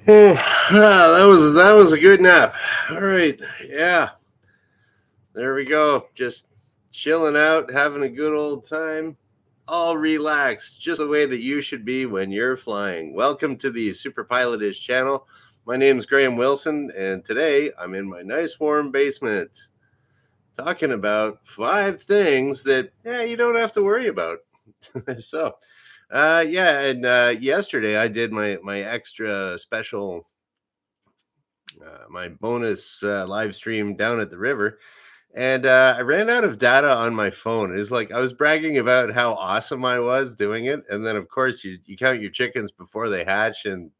That was a good nap. All right, yeah, there we go. Just chilling out, having a good old time, all relaxed, just the way that you should be when you're flying. Welcome to the superpilotish channel. My name's Graham Wilson, and today I'm in my nice warm basement, talking about 5 things that you don't have to worry about. so, yeah, and yesterday I did my extra special my bonus live stream down at the river, and I ran out of data on my phone. It's like I was bragging about how awesome I was doing it, and then of course you count your chickens before they hatch, and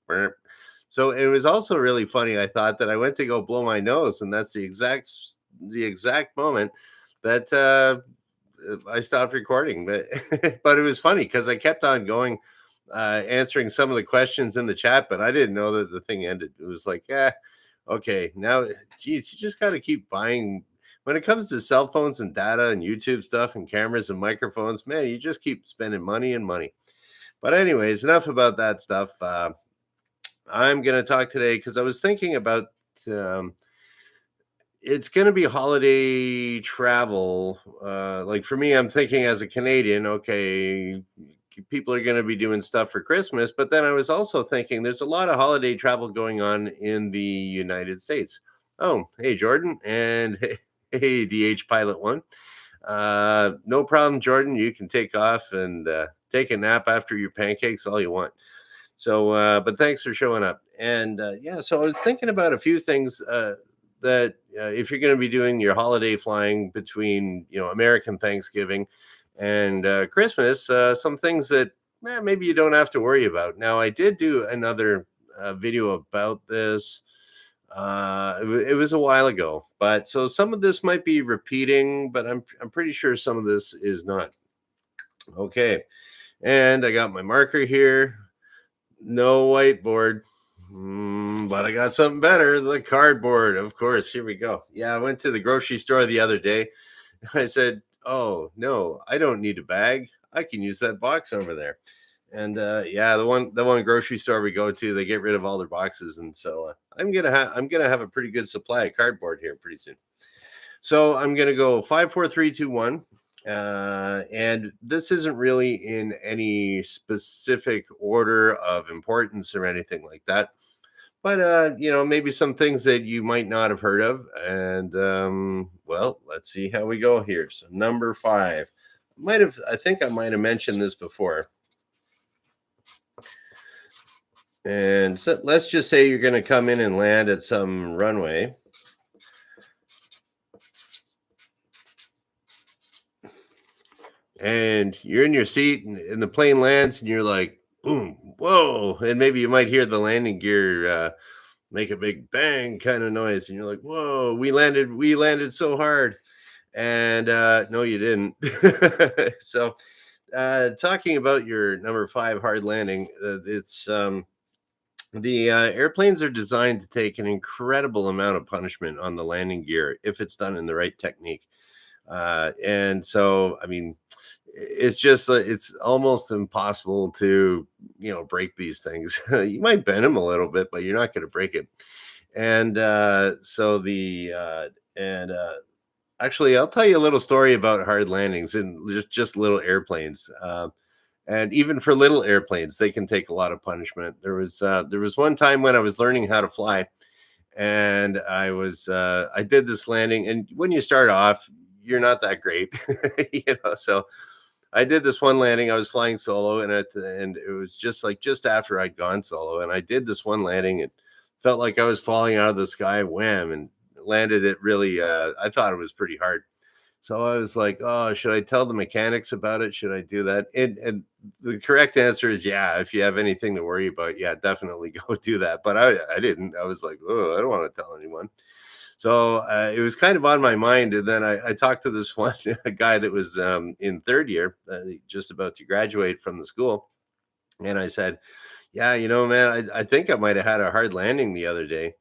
so it was also really funny. I thought that I went to go blow my nose, and that's the exact moment that I stopped recording. But but it was funny because I kept on going, answering some of the questions in the chat, but I didn't know that the thing ended. It was like, yeah, okay, now, geez, you just got to keep buying. When it comes to cell phones and data and YouTube stuff and cameras and microphones, man, you just keep spending money and money. But anyways, enough about that stuff. I'm going to talk today because I was thinking about um, it's going to be holiday travel. Like for me, I'm thinking as a Canadian, okay, people are going to be doing stuff for Christmas. But then I was also thinking there's a lot of holiday travel going on in the United States. Oh, hey, Jordan. And hey, DH Pilot One. No problem, Jordan. You can take off and take a nap after your pancakes all you want. So, but thanks for showing up. And yeah, so I was thinking about a few things that if you're going to be doing your holiday flying between, American Thanksgiving and Christmas, some things that maybe you don't have to worry about. Now, I did do another video about this. It was a while ago, but so some of this might be repeating, but I'm pretty sure some of this is not. Okay, and I got my marker here. No whiteboard. But I got something better, the cardboard, of course. Here we go. Yeah, I went to the grocery store the other day. I said, "Oh no, I don't need a bag. I can use that box over there." And yeah, the one grocery store we go to, they get rid of all their boxes, and so I'm gonna have a pretty good supply of cardboard here pretty soon. So I'm gonna go 5, 4, 3, 2, 1. And this isn't really in any specific order of importance or anything like that. But maybe some things that you might not have heard of. And well, let's see how we go here. So number 5. I think I might have mentioned this before. And so let's just say you're going to come in and land at some runway. And you're in your seat, and the plane lands, and you're like, boom, whoa. And maybe you might hear the landing gear make a big bang kind of noise. And you're like, whoa, we landed so hard. And no, you didn't. So, talking about your number 5 hard landing, it's the airplanes are designed to take an incredible amount of punishment on the landing gear if it's done in the right technique. And so, I mean, it's just it's almost impossible to break these things. You might bend them a little bit, but you're not going to break it. And so the and actually, I'll tell you a little story about hard landings and just little airplanes. And even for little airplanes, they can take a lot of punishment. There was one time when I was learning how to fly, and I did this landing, and when you start off, you're not that great, So I did this one landing. I was flying solo, and it was just after I'd gone solo, and I did this one landing. It felt like I was falling out of the sky, wham, and landed it really. I thought it was pretty hard, so I was like, "Oh, should I tell the mechanics about it? Should I do that?" And the correct answer is, yeah. If you have anything to worry about, yeah, definitely go do that. But I didn't. I was like, "Oh, I don't want to tell anyone." So it was kind of on my mind. And then I talked to this one guy that was in third year, just about to graduate from the school. And I said, yeah, man, I think I might have had a hard landing the other day.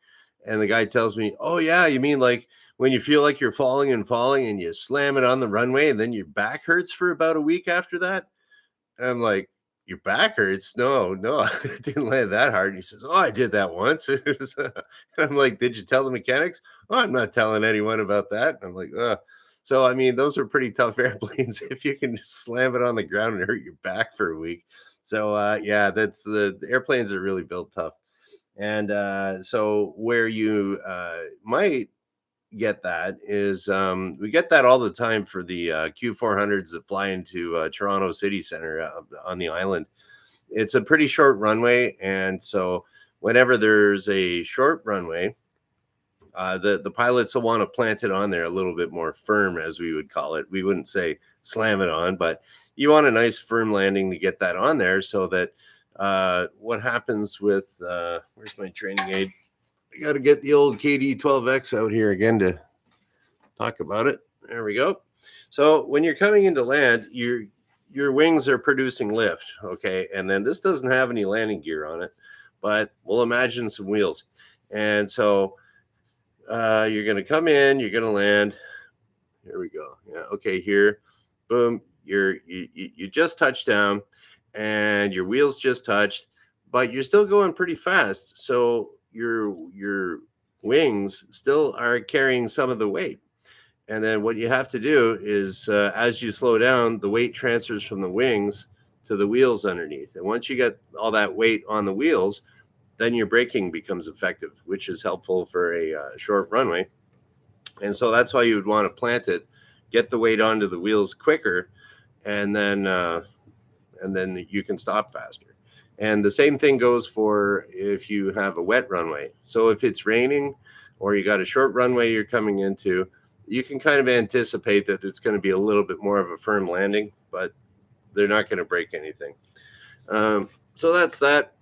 And the guy tells me, oh, yeah, you mean like when you feel like you're falling and you slam it on the runway and then your back hurts for about a week after that? And I'm like, your back hurts? No, I didn't land that hard. And he says, oh, I did that once. I'm like, did you tell the mechanics? Oh, I'm not telling anyone about that. I'm like, so I mean, those are pretty tough airplanes if you can just slam it on the ground and hurt your back for a week. So yeah, that's the airplanes are really built tough. And so where you might get that is we get that all the time for the Q400s that fly into Toronto City Center on the island. It's a pretty short runway, and so whenever there's a short runway, the pilots will want to plant it on there a little bit more firm, as we would call it. We wouldn't say slam it on, but you want a nice firm landing to get that on there, so that what happens with where's my training aid? I got to get the old KD12X out here again to talk about it. There we go. So when you're coming into land, your wings are producing lift, okay? And then this doesn't have any landing gear on it, but we'll imagine some wheels. And so you're going to come in, you're going to land. Here we go. Yeah, okay, here. Boom, you just touched down and your wheels just touched, but you're still going pretty fast. So your wings still are carrying some of the weight. And then what you have to do is as you slow down, the weight transfers from the wings to the wheels underneath. And once you get all that weight on the wheels, then your braking becomes effective, which is helpful for a short runway. And so that's why you would want to plant it, get the weight onto the wheels quicker, and then you can stop faster. And the same thing goes for if you have a wet runway. So if it's raining or you got a short runway you're coming into, you can kind of anticipate that it's going to be a little bit more of a firm landing, but they're not going to break anything. So that's that.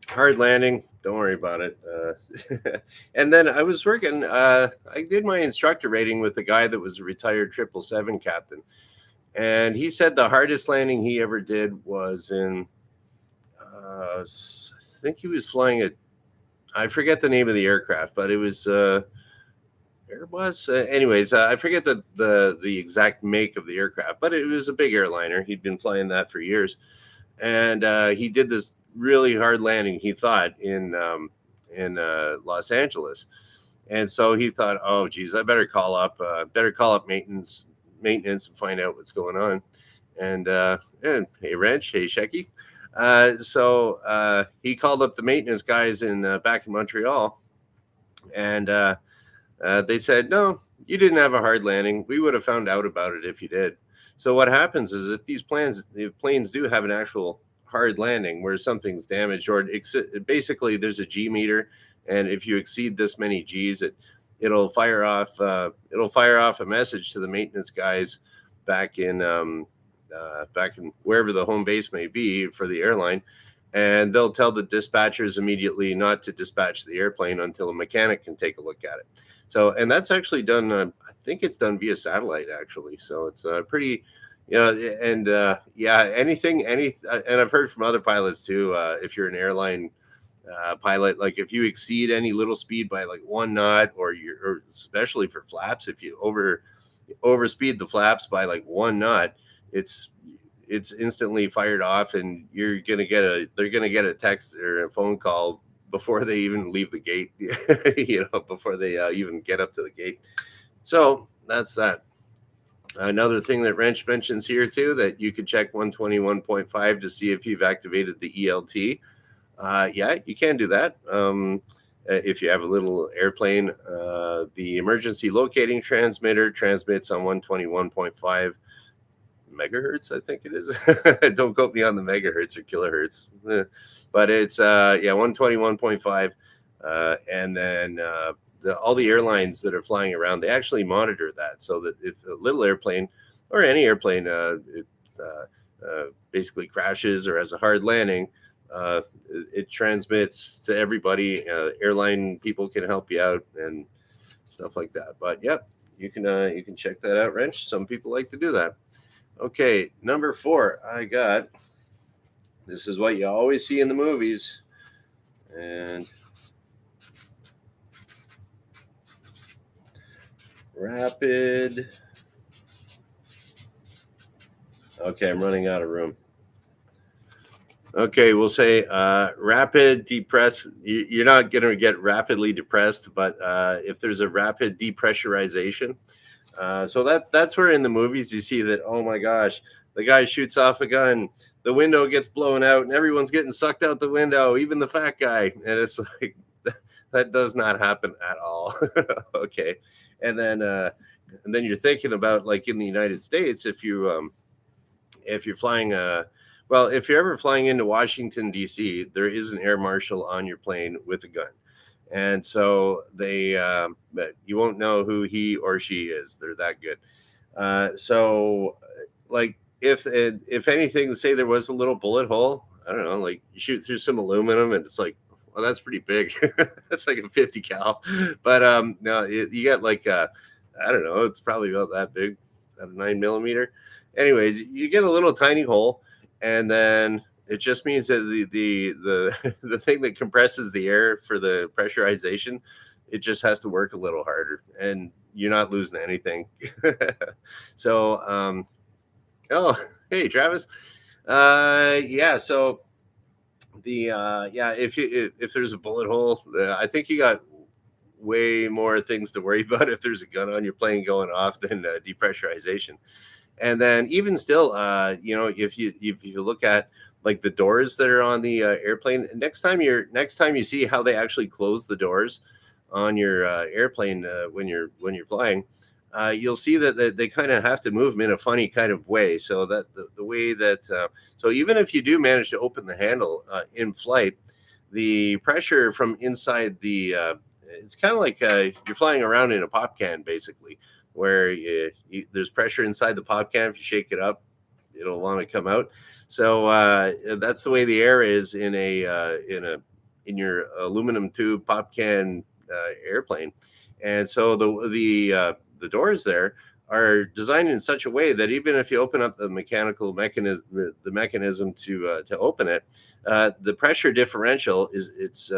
Hard landing, don't worry about it. And then I was working, I did my instructor rating with a guy that was a retired 777 captain. And he said the hardest landing he ever did was in, I think he was flying a, I forget the name of the aircraft, but it was Airbus. Anyways, I forget the exact make of the aircraft, but it was a big airliner. He'd been flying that for years. And he did this really hard landing, he thought, in Los Angeles. And so he thought, oh, geez, I better call up maintenance and find out what's going on. And hey, Wrench, hey, Shecky. So he called up the maintenance guys back in Montreal, and they said, no, you didn't have a hard landing. We would have found out about it if you did. So what happens is if the planes do have an actual hard landing where something's damaged, or basically there's a G meter, and if you exceed this many Gs, it'll fire off a message to the maintenance guys back in wherever the home base may be for the airline, and they'll tell the dispatchers immediately not to dispatch the airplane until a mechanic can take a look at it. So, and that's actually done, I think it's done via satellite, actually. So it's pretty, and yeah, and I've heard from other pilots too, if you're an airline pilot, like if you exceed any little speed by like 1 knot, or especially for flaps, if you overspeed the flaps by like 1 knot, it's instantly fired off, and they're gonna get a text or a phone call before they even leave the gate, before they even get up to the gate. So that's that. Another thing that Wrench mentions here too, that you could check 121.5 to see if you've activated the ELT. Yeah, you can do that. If you have a little airplane, the emergency locating transmitter transmits on 121.5 megahertz, I think it is. Don't quote me on the megahertz or kilohertz, but it's 121.5, and then all the airlines that are flying around, they actually monitor that, so that if a little airplane or any airplane basically crashes or has a hard landing, it transmits to everybody. Airline people can help you out and stuff like that. But yep, you can check that out, Wrench. Some people like to do that. Okay, number 4, I got, this is what you always see in the movies, and rapid. Okay, I'm running out of room. Okay, we'll say rapid depress. You're not going to get rapidly depressed, but if there's a rapid depressurization, so that's where in the movies you see that. Oh my gosh, the guy shoots off a gun, the window gets blown out, and everyone's getting sucked out the window, even the fat guy, and it's like that does not happen at all. Okay, and then uh, and then you're thinking about like in the United States, if you're flying well, if you're ever flying into Washington D.C., there is an air marshal on your plane with a gun, and so but you won't know who he or she is. They're that good. So, like, if anything, say there was a little bullet hole, I don't know, like you shoot through some aluminum, and it's like, well, that's pretty big. That's like a 50 cal, but no, you got like I don't know, it's probably about that big, at a 9 millimeter. Anyways, you get a little tiny hole, and then it just means that the thing that compresses the air for the pressurization, it just has to work a little harder, and you're not losing anything. So, oh, hey, Travis. Yeah. So yeah, if there's a bullet hole, I think you got way more things to worry about if there's a gun on your plane going off than depressurization. And then even still, if you look at like the doors that are on the airplane, next time you see how they actually close the doors on your airplane when you're flying, you'll see that they kind of have to move them in a funny kind of way. So that the way that so even if you do manage to open the handle in flight, the pressure from inside the it's kind of like you're flying around in a pop can basically, where there's pressure inside the pop can. If you shake it up, it'll want to come out. So that's the way the air is in your aluminum tube pop can airplane. And so the doors there are designed in such a way that even if you open up the mechanism to open it, the pressure differential is it's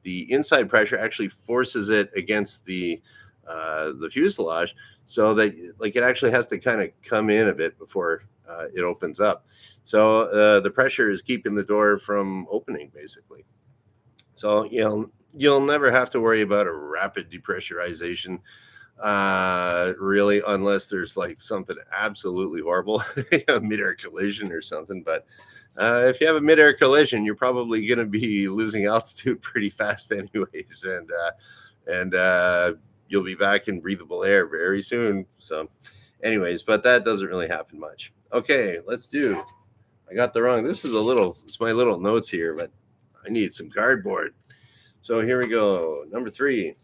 the inside pressure actually forces it against the fuselage, so that like it actually has to kind of come in a bit before it opens up. So the pressure is keeping the door from opening basically. So you'll never have to worry about a rapid depressurization really, unless there's like something absolutely horrible, a midair collision or something. But if you have a midair collision, you're probably going to be losing altitude pretty fast anyways, and you'll be back in breathable air very soon. So anyways, but that doesn't really happen much. Okay, let's do. I got the wrong. It's my little notes here, but I need some cardboard. So here we go. Number 3.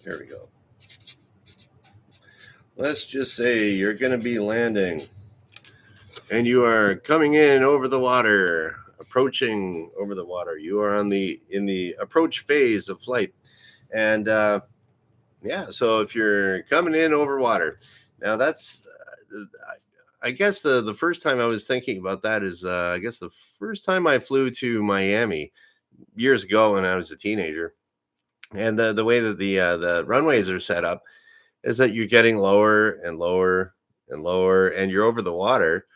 Here we go. Let's just say you're going to be landing and you are coming in over the water, approaching over the water. You are in the approach phase of flight. And yeah, so if you're coming in over water, now that's I guess the first time I was thinking about that is I guess the first time I flew to Miami years ago when I was a teenager. And the way that the runways are set up is that you're getting lower and lower and lower, and you're over the water,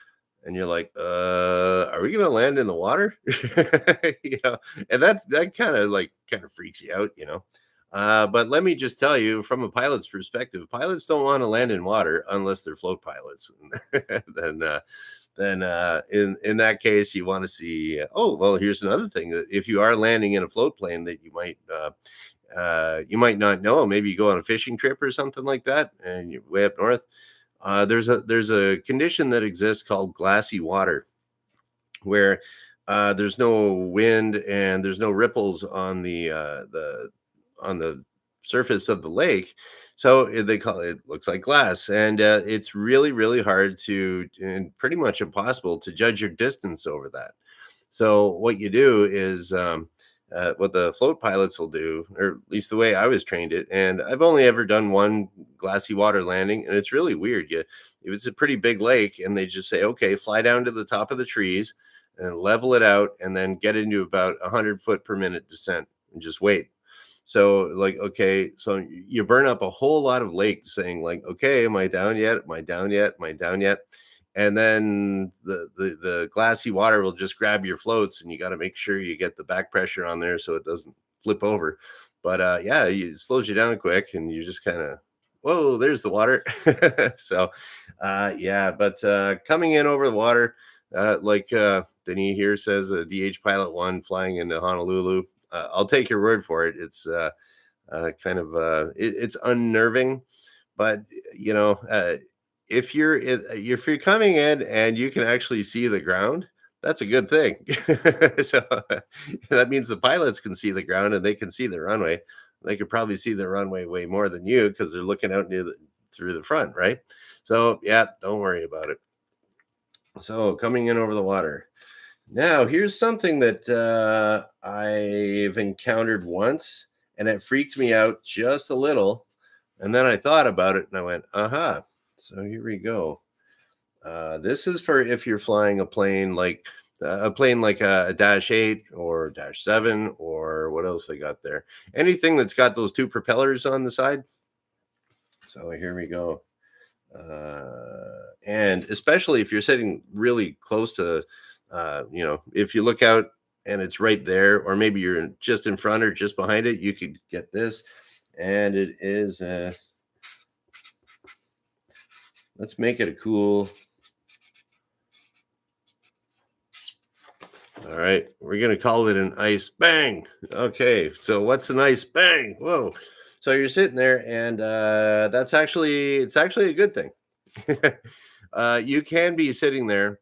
and you're like, are we gonna land in the water? And that kind of freaks you out. But let me just tell you, from a pilot's perspective, pilots don't want to land in water unless they're float pilots. Then in that case, you want to see. Oh well, here's another thing: that if you are landing in a float plane, that you might not know. Maybe you go on a fishing trip or something like that, and you're way up north. There's a condition that exists called glassy water, where there's no wind and there's no ripples on the surface of the lake. So they call it looks like glass, and it's really really hard to and pretty much impossible to judge your distance over that. So what you do is what the float pilots will do, or at least the way I was trained it, and I've only ever done one glassy water landing, and it's really weird. If it's a pretty big lake, and they just say, okay, fly down to the top of the trees, and level it out, and then get into about 100 foot per minute descent and just wait. So like, okay, so you burn up a whole lot of lake saying like, okay, am I down yet? Am I down yet? Am I down yet? And then the glassy water will just grab your floats, and you got to make sure you get the back pressure on there so it doesn't flip over. But yeah, it slows you down quick, and you just kind of, whoa, there's the water. So yeah, but coming in over the water, like Denis here says, DH Pilot 1 flying into Honolulu. I'll take your word for it. It's kind of it's unnerving, but you know, if you're coming in and you can actually see the ground, that's a good thing. So that means the pilots can see the ground and they can see the runway. They could probably see the runway way more than you because they're looking out through the front, right? So yeah, don't worry about it. So coming in over the water. Now, here's something that I've encountered once, and it freaked me out just a little. And then I thought about it, and I went, "Aha!" So here we go. This is for if you're flying a plane like a Dash 8 or Dash 7 or what else they got there. Anything that's got those two propellers on the side. So here we go. And especially if you're sitting really close to, if you look out and it's right there, or maybe you're just in front or just behind it, you could get this. And it is, let's make it a cool. All right, we're going to call it an ice bang. Okay, so what's an ice bang? Whoa. So you're sitting there, and it's actually a good thing. You can be sitting there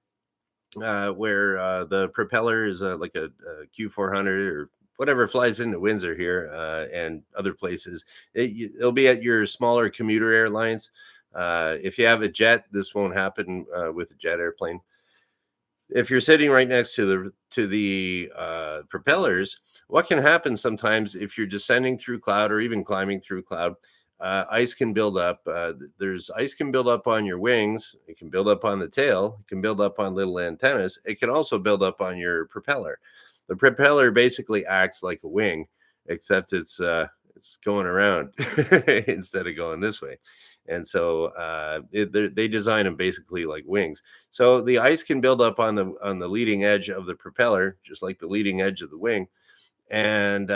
where the propeller is like a Q400 or whatever flies into Windsor here and other places. It'll be at your smaller commuter airlines. If you have a jet, this won't happen with a jet airplane. If you're sitting right next to the propellers, what can happen sometimes if you're descending through cloud or even climbing through cloud, ice can build up. There's ice can build up on your wings. It can build up on the tail. It can build up on little antennas. It can also build up on your propeller. The propeller basically acts like a wing, except it's going around instead of going this way. And so they design them basically like wings. So the ice can build up on the leading edge of the propeller, just like the leading edge of the wing. And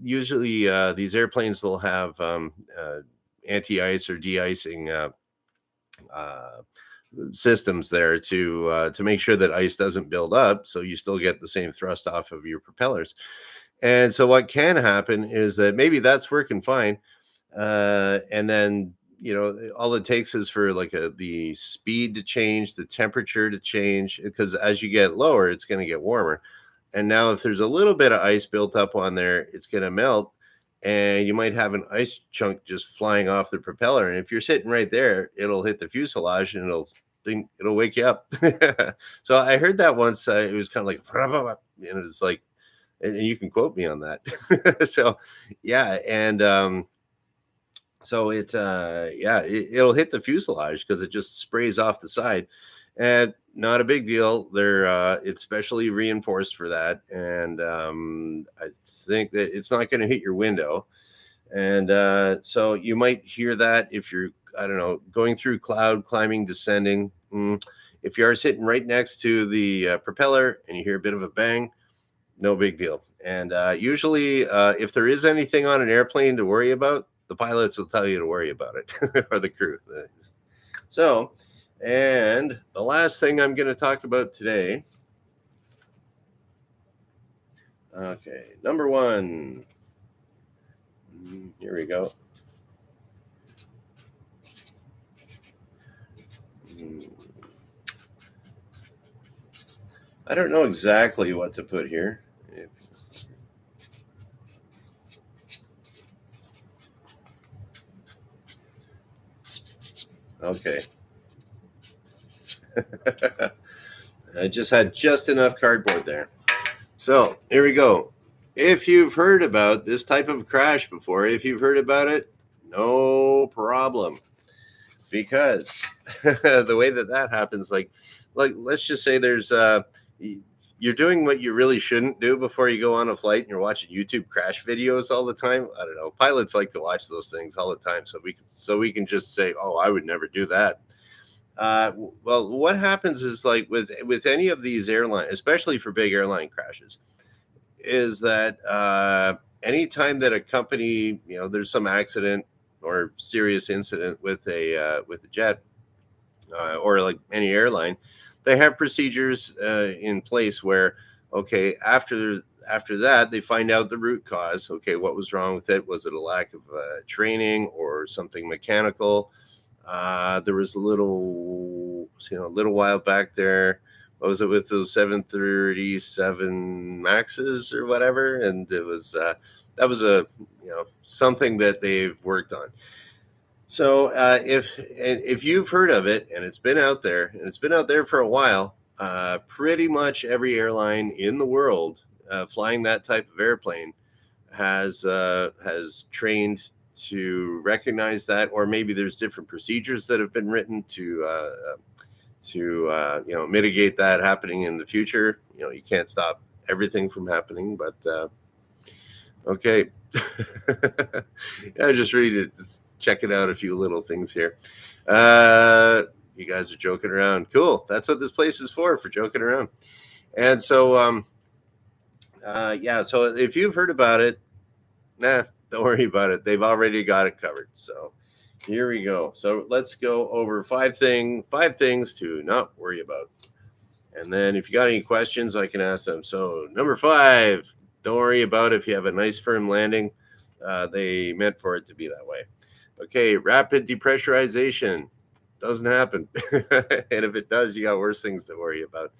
usually these airplanes will have anti-ice or de-icing systems there to make sure that ice doesn't build up, so you still get the same thrust off of your propellers. And so what can happen is that maybe that's working fine, and then all it takes is for like the speed to change, the temperature to change, because as you get lower, it's going to get warmer. And now if there's a little bit of ice built up on there, it's going to melt, and you might have an ice chunk just flying off the propeller. And if you're sitting right there, it'll hit the fuselage and it'll wake you up. So I heard that once. It was kind of like, and it was like, and you can quote me on that. So yeah, and so it'll hit the fuselage because it just sprays off the side, and not a big deal. It's specially reinforced for that, and I think that it's not going to hit your window. And so you might hear that if you're, I don't know, going through cloud, climbing, descending. If you are sitting right next to the propeller and you hear a bit of a bang, no big deal. And usually, if there is anything on an airplane to worry about, the pilots will tell you to worry about it, or the crew. So, and the last thing I'm going to talk about today. Okay, number one. Here we go. I don't know exactly what to put here. Okay. I just had just enough cardboard there. So here we go. If you've heard about this type of crash before, if you've heard about it, no problem. Because the way that happens, like let's just say there's you're doing what you really shouldn't do before you go on a flight, and you're watching YouTube crash videos all the time. I don't know. Pilots like to watch those things all the time, so we can just say, "Oh, I would never do that." Well, what happens is, like, with any of these airlines, especially for big airline crashes, is that anytime that a company, there's some accident or serious incident with a jet, or like any airline, they have procedures in place where, okay, after that, they find out the root cause. Okay, what was wrong with it? Was it a lack of training or something mechanical? There was a little while back there. What was it with those 737 Maxes or whatever? And it was that was a something that they've worked on. So if you've heard of it and it's been out there for a while, pretty much every airline in the world flying that type of airplane has trained to recognize that, or maybe there's different procedures that have been written to mitigate that happening in the future. You can't stop everything from happening, but okay. I just read it. Checking out a few little things here. You guys are joking around. Cool. That's what this place is for joking around. And so, so if you've heard about it, don't worry about it. They've already got it covered. So here we go. So let's go over five things to not worry about. And then if you got any questions, I can ask them. So number 5, don't worry about if you have a nice firm landing. They meant for it to be that way. Okay, rapid depressurization doesn't happen. And if it does, you got worse things to worry about.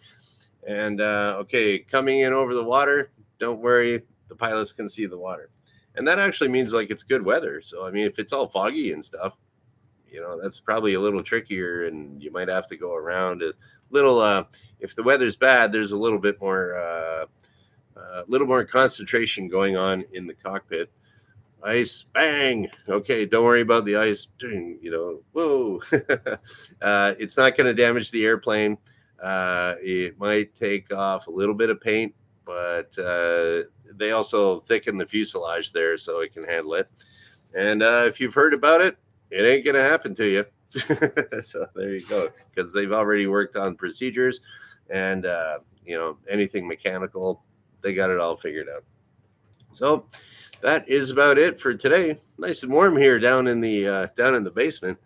And okay, coming in over the water, don't worry, the pilots can see the water. And that actually means like it's good weather. So I mean, if it's all foggy and stuff, that's probably a little trickier, and you might have to go around a little. If the weather's bad, there's a little bit more concentration going on in the cockpit. Ice, bang. Okay, don't worry about the ice. Whoa. It's not going to damage the airplane. It might take off a little bit of paint, but they also thicken the fuselage there so it can handle it. And if you've heard about it, it ain't going to happen to you. So there you go, because they've already worked on procedures and, anything mechanical, they got it all figured out. So that is about it for today. Nice and warm here down in the basement.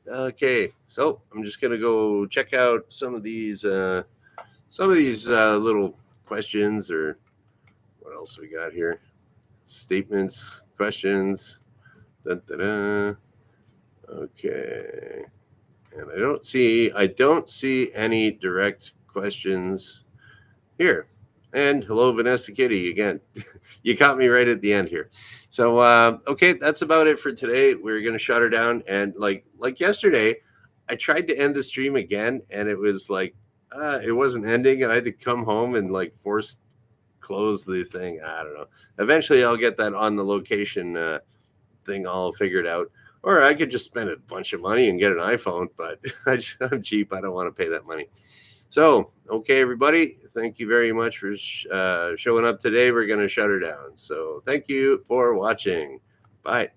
Okay, so I'm just gonna go check out some of these little questions, or what else we got here? Statements, questions. Da-da-da. Okay, and I don't see any direct questions here. And hello, Vanessa Kitty again. You caught me right at the end here. So, okay, that's about it for today. We're going to shut her down. And like yesterday, I tried to end the stream again, and it was like, it wasn't ending. And I had to come home and like force close the thing. I don't know. Eventually, I'll get that on the location thing all figured out. Or I could just spend a bunch of money and get an iPhone, but I'm cheap. I don't want to pay that money. So, okay, everybody, thank you very much for showing up today. We're going to shut her down. So thank you for watching. Bye.